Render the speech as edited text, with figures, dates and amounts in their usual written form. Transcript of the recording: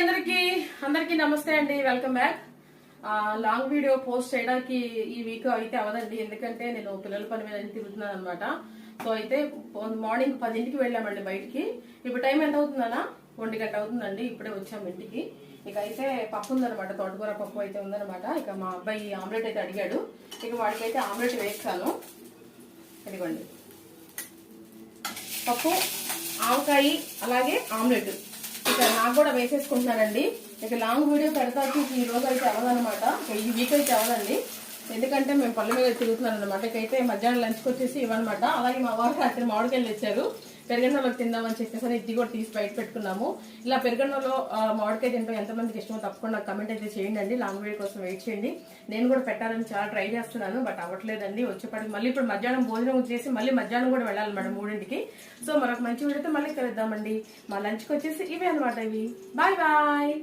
అందరికి నమస్తే అండి. Welcome back. Long video post చేయడానికి ఈ వీక్ అయితే అవదండి, ఎందుకంటే నేను పిల్లల పని మీద తిరుగుతున్నాను అనమాట. సో అయితే మార్నింగ్ 10ంటికి వెళ్ళామండి బయటికి. ఇప్పుడు టైం ఎంత అవుతుందనా? 1 గంట అవుతుందండి. ఇప్పుడే వచ్చాము ఇంటికి. ఇక అయితే పప్పు ఉందనమాట, తోటకూర పప్పు అయితే ఉందనమాట. ఇక మా అబ్బాయి ఆమ్లెట్ అయితే అడిగాడు. ఇక వాడికైతే ఆమ్లెట్ వేస్తాను. ఇదిగోండి పప్పు, ఆవకాయ, అలాగే ఆమ్లెట్. ఇక నాకు కూడా వేసేసుకుంటున్నానండి. ఇక లాంగ్ వీడియో పెడతాకి ఈ రోజు అయితే అవ్వదనమాట, ఈ వీక్ అయితే అవ్వదండి. ఎందుకంటే మేము పళ్ళ మీద తిరుగుతున్నాను అనమాట. ఇకైతే మధ్యాహ్నం లంచ్కి వచ్చేసి ఇవ్వనమాట. అలాగే మా వారు రాత్రి మామిడికాయలు తెచ్చారు, పెరుగన్నలో తిందామని చెప్పేసి ఇది కూడా తీసి బయట పెట్టుకున్నాము. ఇలా పెరుగన్నలో మామిడికాయ తింటాం ఎంతమందికి ఇష్టమో తప్పకుండా కమెంట్ అయితే చేయండి. లాంగ్ వీడియో కోసం వెయిట్ చేయండి. నేను కూడా పెట్టాలని చాలా ట్రై చేస్తున్నాను, బట్ అవ్వట్లేదండి. వచ్చేప్పటికి మళ్ళీ ఇప్పుడు మధ్యాహ్నం భోజనం చేసి మళ్ళీ మధ్యాహ్నం కూడా వెళ్ళాలి మేడం 3ంటికి. సో మరొక మంచి వీడియోతో మళ్ళీ కలుద్దామండి. మా లంచ్కి వచ్చేసి ఇవే అనమాట. ఇవి బాయ్ బాయ్.